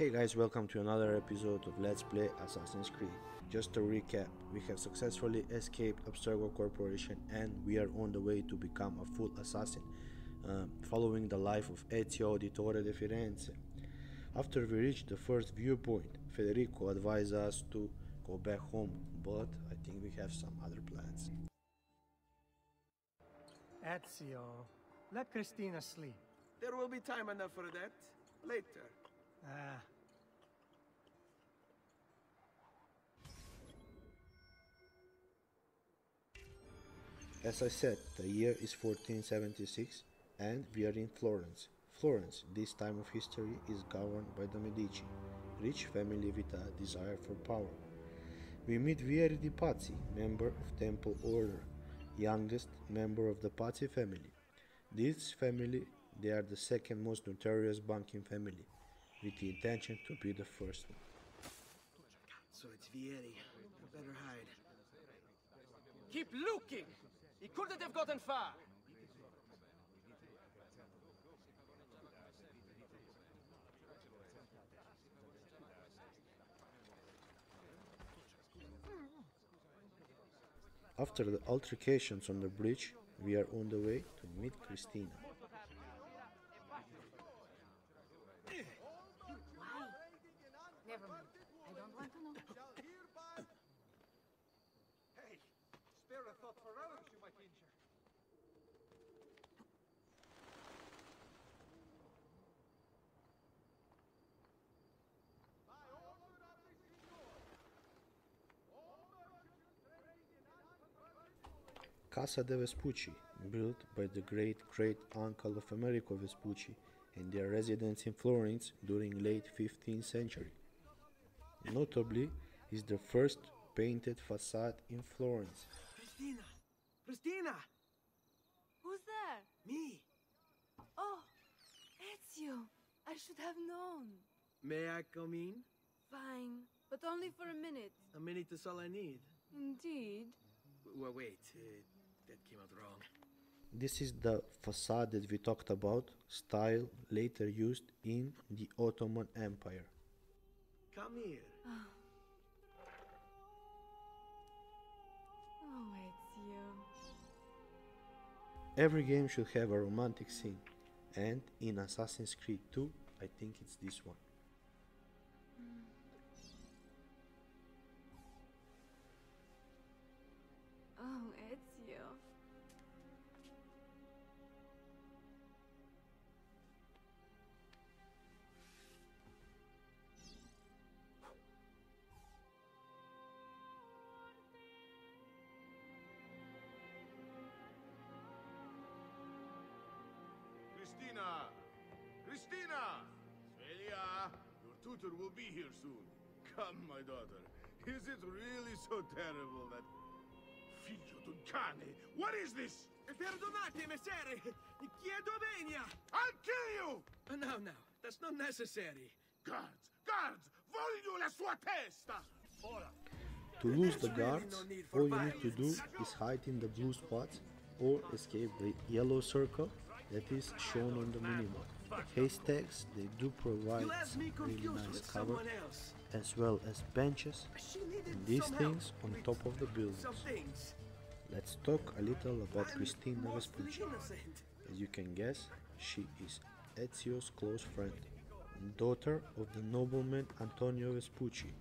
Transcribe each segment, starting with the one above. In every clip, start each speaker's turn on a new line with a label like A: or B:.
A: Hey guys, welcome to another episode of Let's Play Assassin's Creed. Just to recap, we have successfully escaped Abstergo Corporation and we are on the way to become a full assassin, following the life of Ezio Auditore de Firenze. After we reach the first viewpoint, Federico advised us to go back home, but I think we have some other plans.
B: Ezio, let Cristina sleep.
C: There will be time enough for that later.
B: Ah.
A: As I said, the year is 1476 and we are in Florence. Florence, this time of history, is governed by the Medici, rich family with a desire for power. We meet Vieri di Pazzi, member of Temple Order, youngest member of the Pazzi family. This family, they are the second most notorious banking family, with the intention to be the first one.
C: So it's Vieri. I better hide.
D: Keep looking! He couldn't have gotten far!
A: After the altercations on the bridge, we are on the way to meet Cristina.
E: Why? Never mind. I don't want to know.
F: Hey, spare a thought for others you might injure.
A: Casa de Vespucci, built by the great-great-uncle of Americo Vespucci and their residence in Florence during late 15th century. Notably is the first painted facade in Florence.
C: Cristina! Cristina!
E: Who's there?
C: Me!
E: Oh, Ezio. I should have known.
C: May I come in?
E: Fine, but only for a minute.
C: A minute is all I need.
E: Indeed.
C: Well, wait. That came out wrong.
A: This is the facade that we talked about, style later used in the Ottoman Empire.
C: Come here.
E: Oh, Ezio.
A: Every game should have a romantic scene, and in Assassin's Creed 2, I think it's this one.
E: Oh, Ezio.
G: Cristina! Cristina! Svelia! Your tutor will be here soon. Come, my daughter. Is it really so terrible that... Figlio d'un cane! What is this?
C: Perdonate, messere! Chiedo venia!
G: I'll kill you!
C: No, that's not necessary.
G: Guards! Guards! Voglio la sua testa!
A: To lose the
C: There's really
A: guards,
C: no need for
A: all you need to do
C: violence.
A: is hide in the blue spots or escape the yellow circle that is shown on the minimap. Haystacks, they do provide
C: You have
A: some
C: me
A: really
C: confused with
A: nice cover,
C: someone else.
A: as well as benches
C: She needed
A: and these
C: some
A: things
C: help
A: on
C: with
A: top of the
C: some
A: buildings.
C: things.
A: Let's talk a little about
C: I'm
A: Cristina
C: mostly
A: Vespucci.
C: innocent.
A: As you can guess, she is Ezio's close friend, daughter of the nobleman Antonio Vespucci,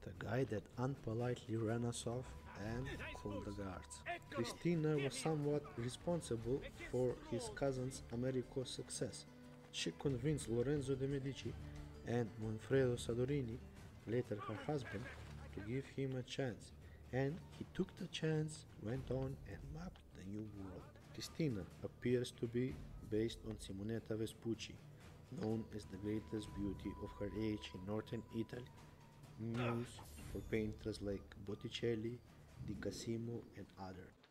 A: the guy that unpolitely ran us off and called the guards. Cristina was somewhat responsible for his cousin's Americo's success. She convinced Lorenzo de' Medici and Manfredo Sadorini, later her husband, to give him a chance, and he took the chance, went on and mapped the new world. Cristina appears to be based on Simonetta Vespucci, known as the greatest beauty of her age in northern Italy, muse for painters like Botticelli, Di Cassimo and others.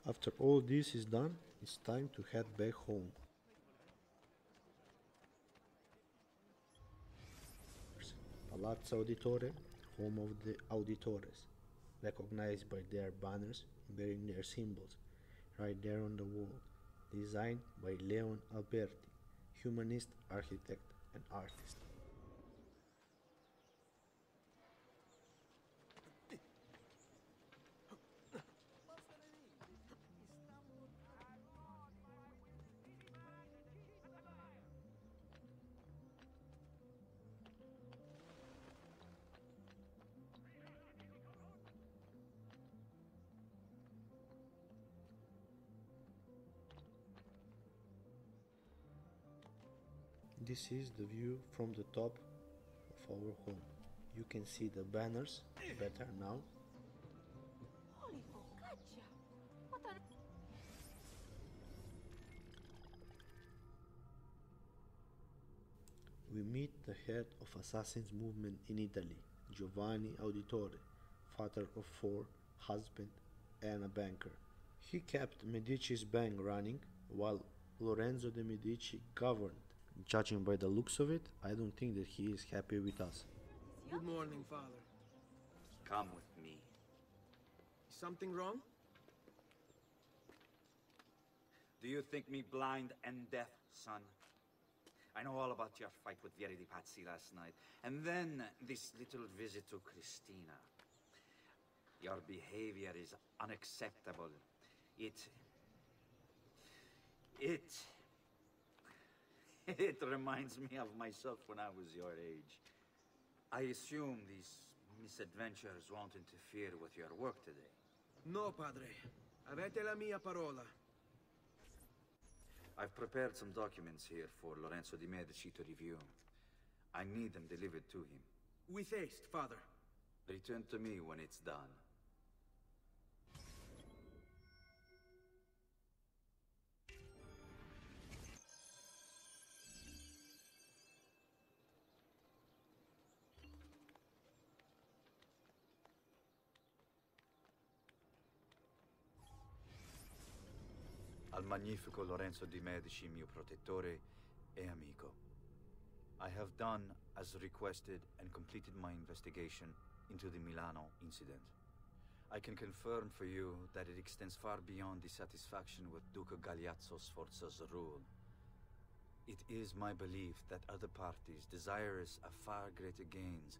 A: After all this is done, it's time to head back home. Palazzo Auditore, home of the Auditores, recognized by their banners bearing their symbols, right there on the wall, designed by Leon Alberti, humanist architect an artist. This is the view from the top of our home. You can see the banners better now.
E: Holy focaccia! What on...
A: We meet the head of Assassin's movement in Italy, Giovanni Auditore, father of 4, husband, and a banker. He kept Medici's bank running while Lorenzo de' Medici governed. Judging by the looks of it, I don't think that he is happy with us.
C: Good morning, Father.
H: Come with me.
C: Is something wrong?
H: Do you think me blind and deaf, son? I know all about your fight with Vieri di Pazzi last night, and then this little visit to Cristina. Your behavior is unacceptable. It reminds me of myself when I was your age. I assume these misadventures won't interfere with your work today.
C: No, Padre. Avete la mia parola.
H: I've prepared some documents here for Lorenzo di Medici to review. I need them delivered to him.
C: With haste, Father.
H: Return to me when it's done. Al magnifico Lorenzo di Medici, mio protettore e amico. I have done as requested and completed my investigation into the Milano incident. I can confirm for you that it extends far beyond dissatisfaction with Duca Gagliazzo Sforza's rule. It is my belief that other parties, desirous of far greater gains,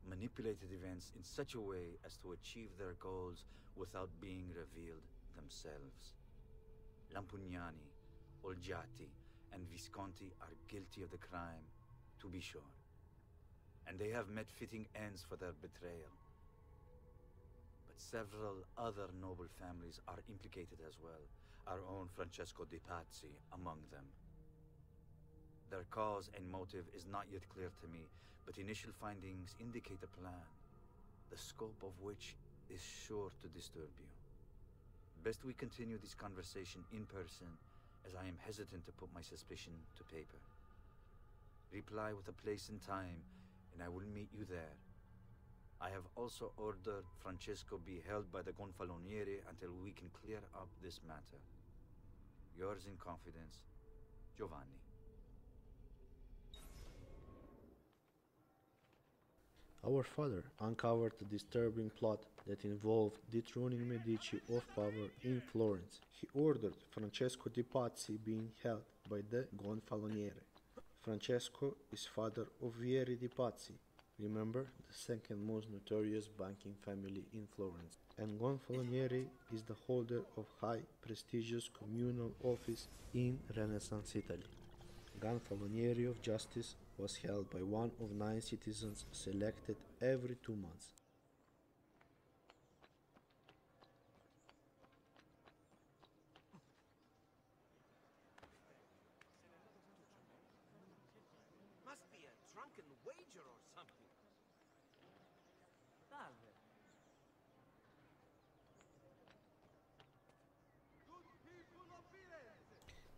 H: manipulated events in such a way as to achieve their goals without being revealed themselves. Lampugnani, Olgiati, and Visconti are guilty of the crime, to be sure. And they have met fitting ends for their betrayal. But several other noble families are implicated as well, our own Francesco de' Pazzi among them. Their cause and motive is not yet clear to me, but initial findings indicate a plan, the scope of which is sure to disturb you. Best we continue this conversation in person, as I am hesitant to put my suspicion to paper. Reply with a place and time, and I will meet you there. I have also ordered Francesco be held by the Gonfaloniere until we can clear up this matter. Yours in confidence, Giovanni.
A: Our father uncovered a disturbing plot that involved dethroning Medici off power in Florence. He ordered Francesco de' Pazzi being held by the Gonfaloniere. Francesco is father of Vieri di Pazzi, remember, the second most notorious banking family in Florence. And Gonfaloniere is the holder of high prestigious communal office in Renaissance Italy. Gonfaloniere of Justice was held by one of 9 citizens selected every 2 months.
D: Must be a drunken wager or something. Salve.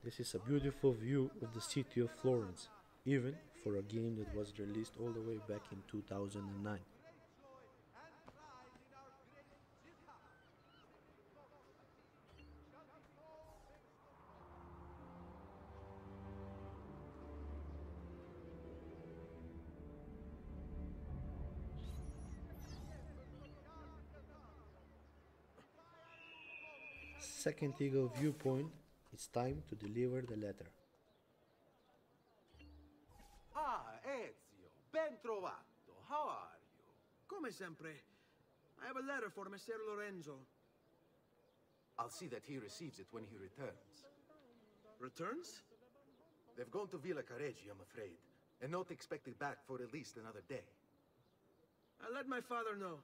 A: This is a beautiful view of the city of Florence, even for a game that was released all the way back in 2009. Second Eagle viewpoint, it's time to deliver the letter.
D: Ah,
C: sempre. I have a letter for Messer Lorenzo.
I: I'll see that he receives it when he returns.
C: Returns?
I: They've gone to Villa Careggi, I'm afraid, and not expected back for at least another day.
C: I'll let my father know.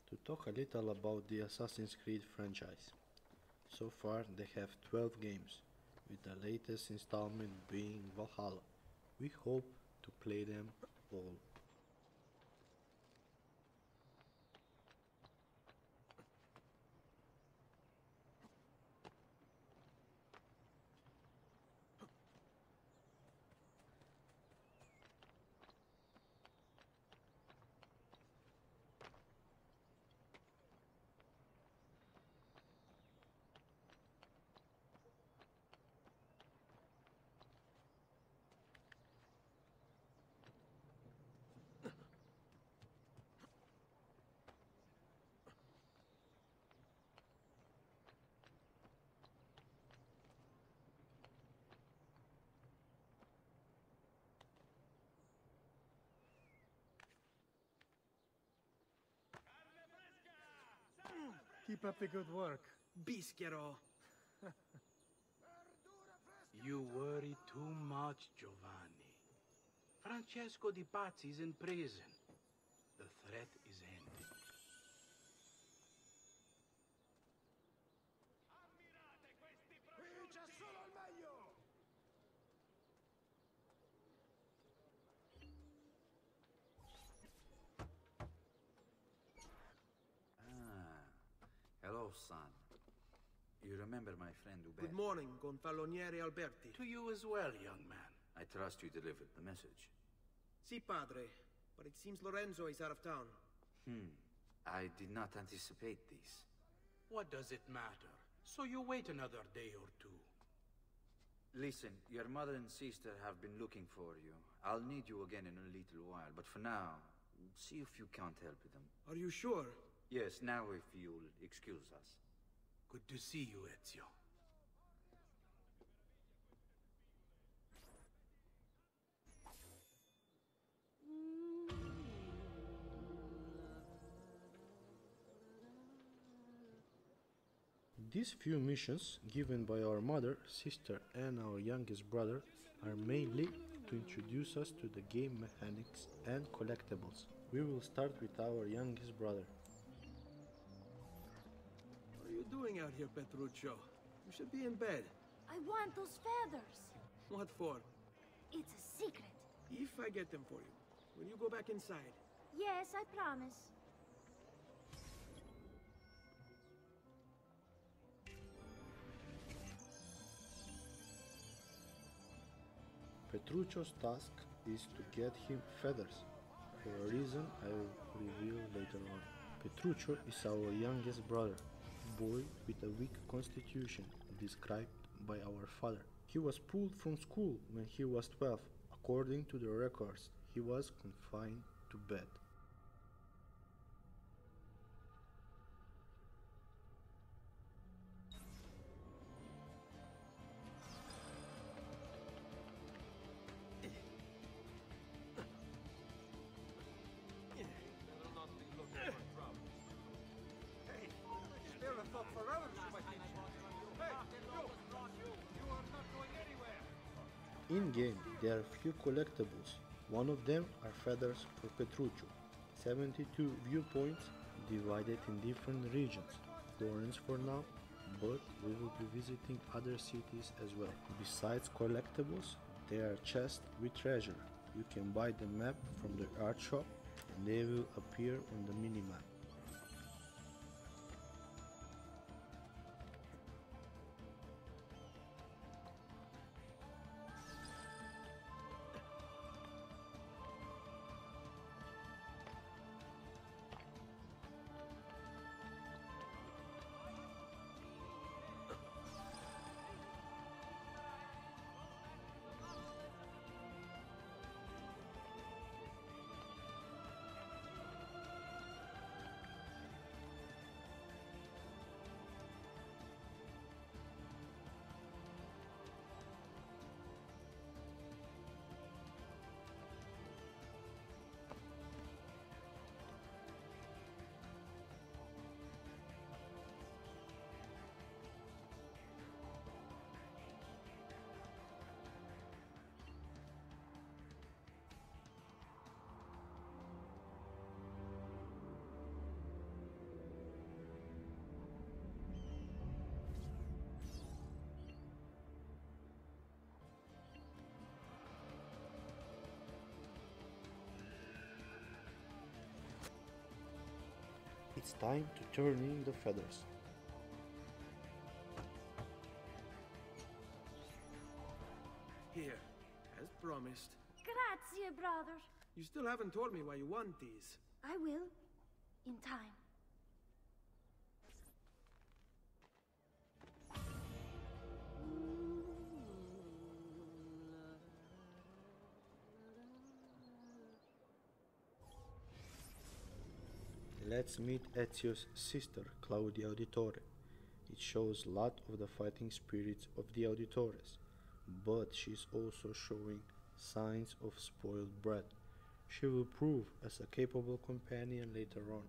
A: To talk a little about the Assassin's Creed franchise. So far they have 12 games, with the latest installment being Valhalla. We hope to play them all.
B: Keep up the good work.
C: Bischero.
J: You worry too much, Giovanni. Francesco Di Pazzi's in prison. The threat is ended.
H: Hello, son. You remember my friend Uber?
C: Good morning, Gonfaloniere Alberti.
J: To you as well, young man.
H: I trust you delivered the message.
C: Si, padre. But it seems Lorenzo is out of town.
H: I did not anticipate this.
J: What does it matter? So you wait another day or two.
H: Listen, your mother and sister have been looking for you. I'll need you again in a little while, but for now, see if you can't help them.
C: Are you sure?
H: Yes, now if you'll excuse us.
J: Good to see you, Ezio.
A: These few missions given by our mother, sister and our youngest brother are mainly to introduce us to the game mechanics and collectibles. We will start with our youngest brother.
C: What are you doing out here, Petruccio? You should be in bed.
E: I want those feathers.
C: What for?
E: It's a secret.
C: If I get them for you, will you go back inside?
E: Yes, I promise.
A: Petruccio's task is to get him feathers, for a reason I will reveal later on. Petruccio is our youngest brother, a boy with a weak constitution, described by our father. He was pulled from school when he was 12. According to the records, he was confined to bed.
F: Spare a thought for others, you might think. Hey, you are not going anywhere.
A: In-game, there are few collectibles. One of them are feathers for Petruccio. 72 viewpoints divided in different regions. Florence for now, but we will be visiting other cities as well. Besides collectibles, there are chests with treasure. You can buy the map from the art shop and they will appear on the minimap. It's time to turn in the feathers.
C: Here, as promised.
E: Grazie, brother.
C: You still haven't told me why you want these.
E: I will. In time.
A: Let's meet Ezio's sister, Claudia Auditore. It shows a lot of the fighting spirits of the Auditores, but she's also showing signs of spoiled brat. She will prove as a capable companion later on.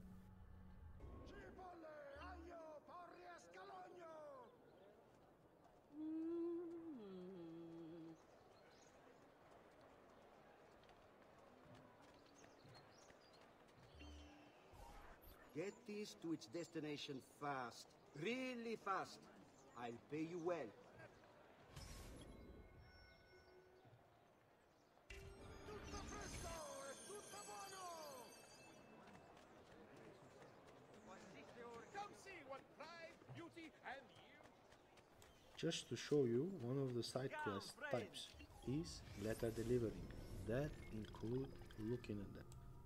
K: Get this to its destination fast. Really fast. I'll pay you well.
F: Come see what pride, beauty, and
A: Just to show you, one of the side quest types is letter delivering. That include looking at them.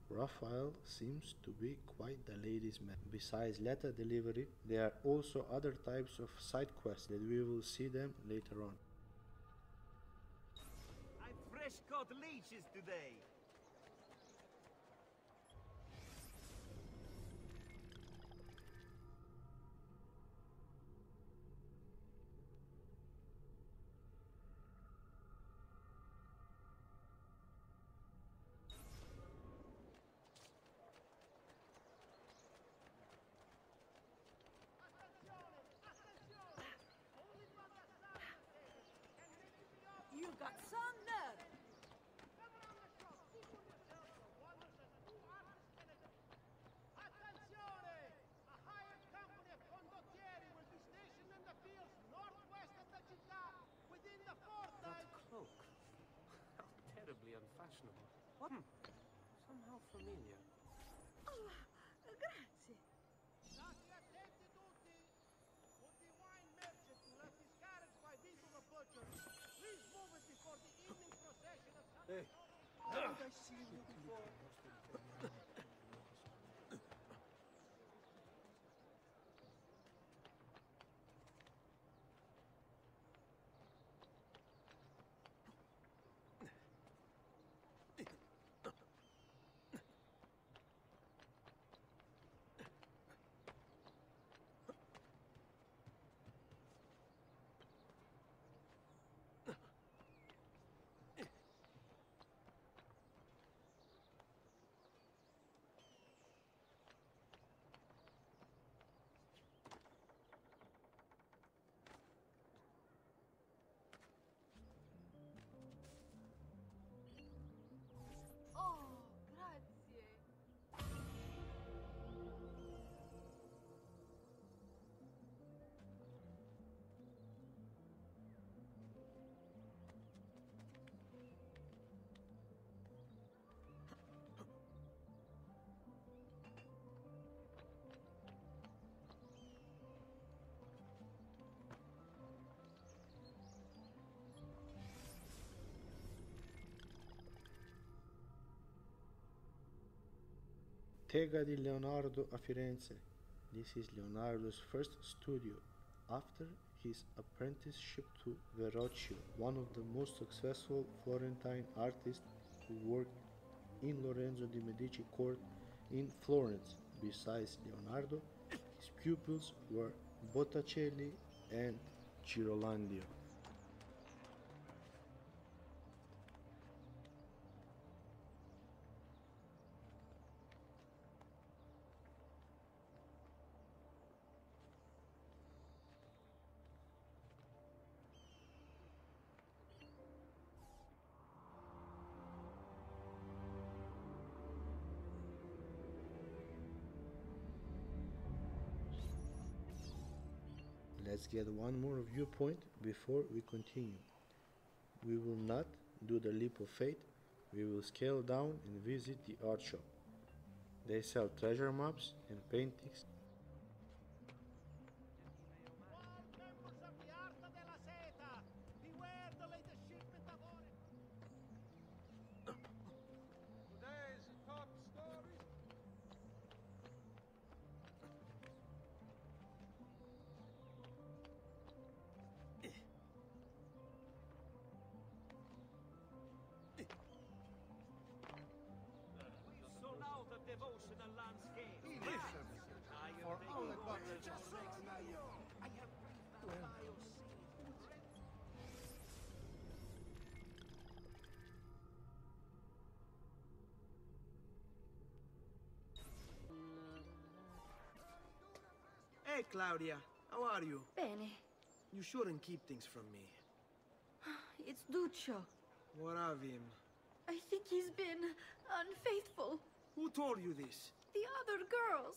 A: Raphael seems to be quite the ladies' man. Besides letter delivery, there are also other types of side quests that we will see them later on.
K: I fresh caught leeches today.
E: You've got some nerve.
F: Attenzione! A hired company of condottieri will be stationed in the fields northwest of the città, within the fortnight.
L: That cloak. How terribly unfashionable. What? Somehow familiar.
E: Oh, grazie.
F: State attenti tutti! Would the wine merchant who left his carriage by Vito the butcher, please move it before the evening procession of San
K: Haven't I seen you before?
E: Oh, grazie.
A: Bottega di Leonardo a Firenze. This is Leonardo's first studio after his apprenticeship to Verrocchio, one of the most successful Florentine artists who worked in Lorenzo de' Medici court in Florence. Besides Leonardo, his pupils were Botticelli and Ghirlandaio. Let's get one more viewpoint before we continue. We will not do the leap of faith, we will scale down and visit the art shop. They sell treasure maps and paintings.
F: Members of the Arta della Seta, beware the latest shipment of ore. Today's top stories.
D: Sold out of devotional landscape.
F: For all the gods.
C: Hey, Claudia. How are you?
E: Bene.
C: You shouldn't keep things from me.
E: It's Duccio.
C: What of him?
E: I think he's been unfaithful.
C: Who told you this?
E: The other girls.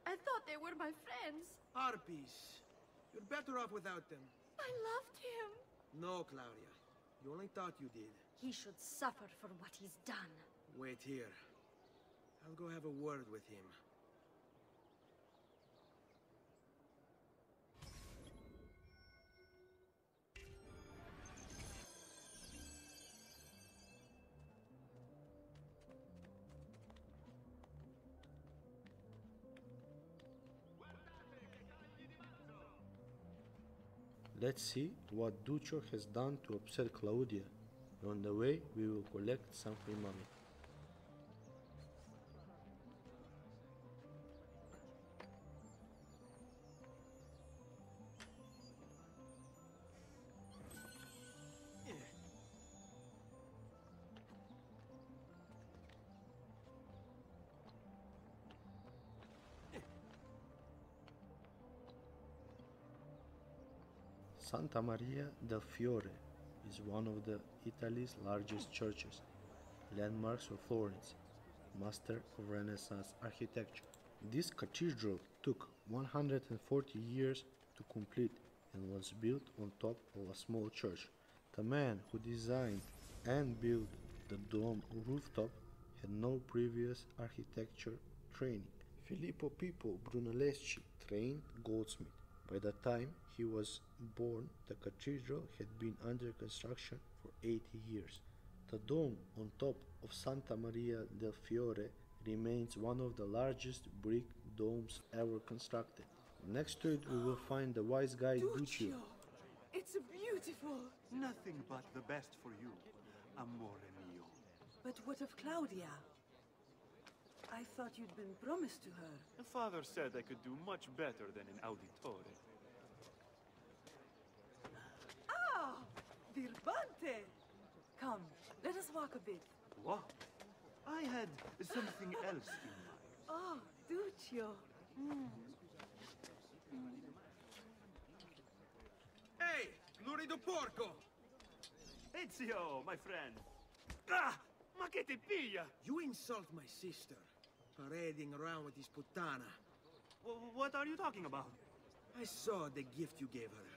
E: I thought they were my friends.
C: Harpies. You're better off without them.
E: I loved him.
C: No, Claudia. You only thought you did.
E: He should suffer for what he's done.
C: Wait here. I'll go have a word with him.
A: Let's see what Duccio has done to upset Claudia. On the way, we will collect some free money. Santa Maria del Fiore is one of Italy's largest churches, landmarks of Florence, master of Renaissance architecture. This cathedral took 140 years to complete and was built on top of a small church. The man who designed and built the dome rooftop had no previous architecture training. Filippo Pippo Brunelleschi trained goldsmith. By the time he was born, the cathedral had been under construction for 80 years. The dome on top of Santa Maria del Fiore remains one of the largest brick domes ever constructed. Next to it we will find the wise guy Duccio.
E: It's beautiful.
M: Nothing but the best for you, amore mio.
N: But what of Claudia? I thought you'd been promised to her.
M: The father said I could do much better than an Auditore.
N: Ah! Birbante! Come, let us walk a bit.
M: What? I had something else in mind.
N: Oh, Duccio.
C: Hey, lurido porco!
M: Ezio, my friend. Ah! Ma che ti piglia?
C: You insult my sister, parading around with this puttana.
M: What are you talking about?
C: I saw the gift you gave her,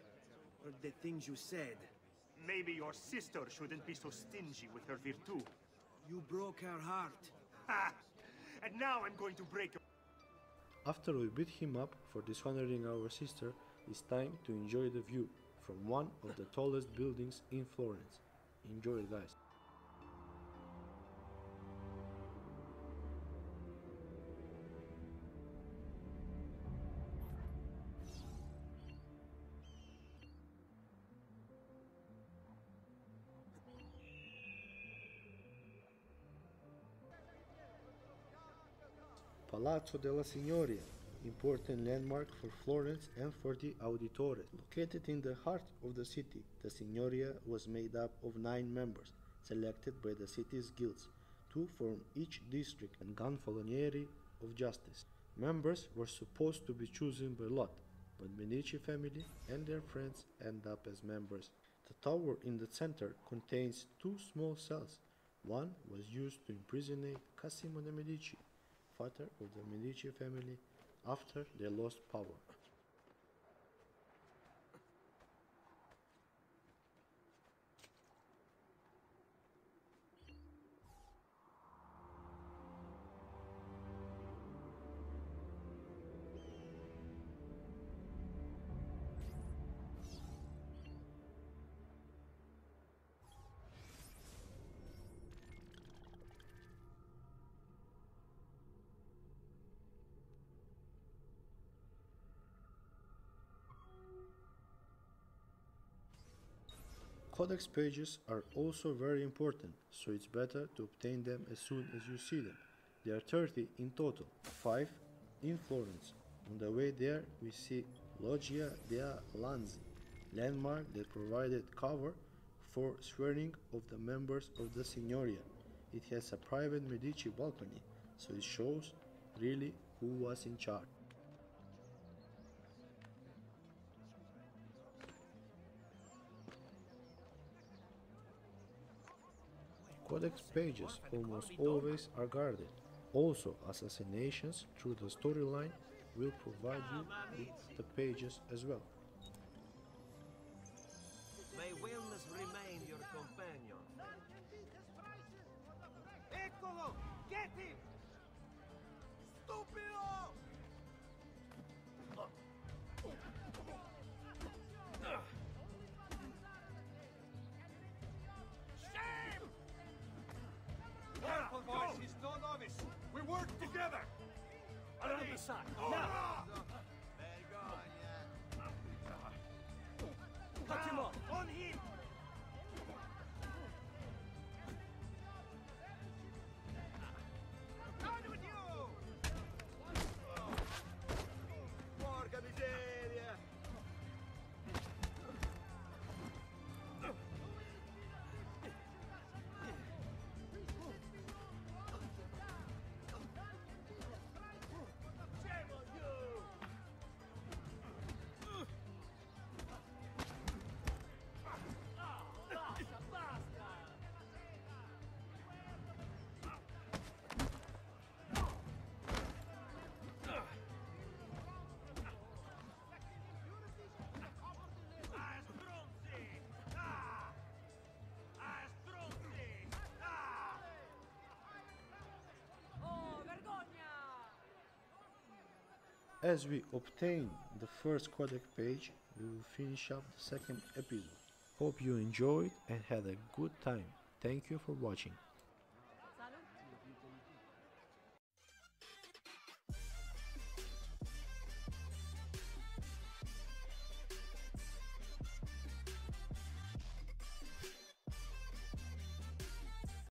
C: or the things you said.
M: Maybe your sister shouldn't be so stingy with her virtù.
C: You broke her heart.
M: Ha! And now I'm going to break your...
A: After we beat him up for dishonoring our sister, it's time to enjoy the view from one of the tallest buildings in Florence. Enjoy, guys. Palazzo della Signoria, important landmark for Florence and for the Auditore. Located in the heart of the city, the Signoria was made up of 9 members, selected by the city's guilds, 2 from each district and Gonfalonieri of Justice. Members were supposed to be chosen by lot, but Medici family and their friends end up as members. The tower in the center contains 2 small cells. One was used to imprisonate Cosimo de' Medici, father of the Medici family, after they lost power. Codex pages are also very important, so it's better to obtain them as soon as you see them. There are 30 in total, 5 in Florence. On the way there we see Loggia dei Lanzi, landmark that provided cover for swearing of the members of the Signoria. It has a private Medici balcony, so it shows really who was in charge. Codex pages almost always are guarded. Also, assassinations through the storyline will provide you with the pages as well.
O: May wellness remain your companion.
F: Eccolo! Get him! Stupido!
O: Shame! Careful, boys. He's no novice. We work together.
L: Around the side.
O: Oh.
L: Now!
O: Cut him off. On him!
F: Down with you!
O: Porca miseria!
A: As we obtain the first codec page, we will finish up the second episode. Hope you enjoyed and had a good time. Thank you for watching.